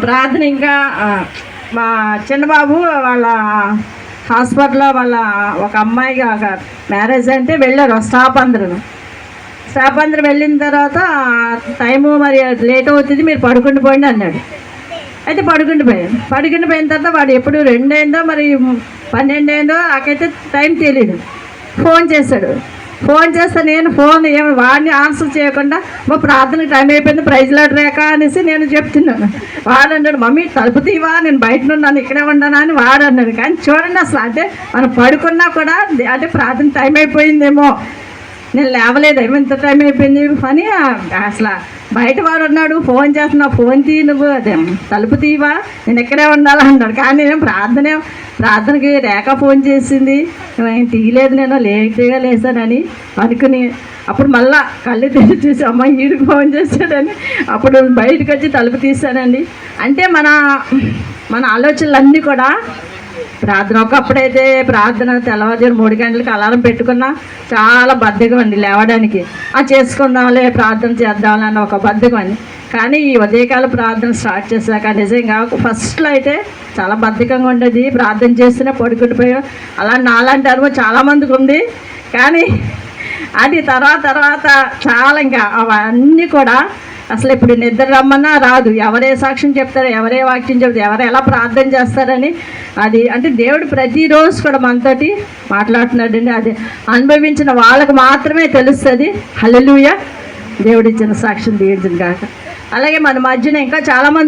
ప్రార్థన ఇంకా మా చిన్నబాబు వాళ్ళ హాస్పిటల్లో వాళ్ళ ఒక అమ్మాయికి ఒక మ్యారేజ్ అంటే వెళ్ళారు స్టాఫ్ అందరూ వెళ్ళిన తర్వాత టైము మరి లేట్ అవుతుంది, మీరు పడుకుని పోండి అన్నాడు. అయితే పడుకుని పోయిన తర్వాత వాడు ఎప్పుడు 2 అయిందో మరి 12 అయిందో నాకైతే టైం తెలియదు. ఫోన్ చేస్తే నేను వాడిని ఆన్సర్ చేయకుండా మా ప్రార్థనకి టైం అయిపోయింది, ప్రైజ్ లాట్ రేఖ అనేసి నేను చెప్తున్నాను. వాడు అన్నాడు, మమ్మీ తలుపు తీవా, నేను బయట ఉన్నాను, ఇక్కడే ఉన్నాను అని వాడు అన్నాడు. కానీ చూడండి అసలు అంటే మనం పడుకున్నా కూడా అంటే ప్రార్థన టైం అయిపోయిందేమో, నేను లేవలేదు, ఇంత టైం అయిపోయింది అని అసలు బయట వాడు ఉన్నాడు. ఫోన్ చేస్తున్నా, ఫోన్ తీ, నువ్వు అదే తలుపు తీవా, నేను ఇక్కడే ఉండాలన్నాడు. కానీ నేను ప్రార్థనకి రేఖ ఫోన్ చేసింది, ఏం తీయలేదు, నేను లేట్గా లేసానని అనుకుని అప్పుడు మళ్ళా కళ్ళు తెరిచి చూసి అమ్మ ఈడికి ఫోన్ చేశాడని అప్పుడు బయటకు వచ్చి తలుపు తీశానండి. అంటే మన ఆలోచనలన్నీ కూడా ప్రార్థన. ఒకప్పుడైతే ప్రార్థన తెల్లవారుజాము 3 గంటలకు అలారం పెట్టుకున్నా చాలా బద్ధకం అండి లేవడానికి. చేసుకుందాంలే ప్రార్థన చేద్దాంలే అన్న ఒక బద్ధకం అండి. కానీ ఈ ఉదయకాల ప్రార్థన స్టార్ట్ చేశాక నిజంగా ఫస్ట్లో అయితే చాలా బద్ధకంగా ఉండేది, ప్రార్థన చేస్తూనే పడుకుండిపోయాం. అలా నాలాంటి అనుభవం చాలామందికి ఉంది. కానీ అది తర్వాత చాలా ఇంకా అవన్నీ కూడా అసలు ఇప్పుడు నిద్ర రమ్మన్నా రాదు. ఎవరే సాక్ష్యం చెప్తారో, ఎవరే వాక్యం చెప్తారు, ఎవరు ఎలా ప్రార్థన చేస్తారని అది అంటే దేవుడు ప్రతిరోజు కూడా మనతోటి మాట్లాడుతున్నాడండి. అది అనుభవించిన వాళ్ళకు మాత్రమే తెలుస్తుంది. హల్లెలూయా, దేవుడిచ్చిన సాక్ష్యం దీర్ఘం కాక. అలాగే మన మధ్యన ఇంకా చాలామంది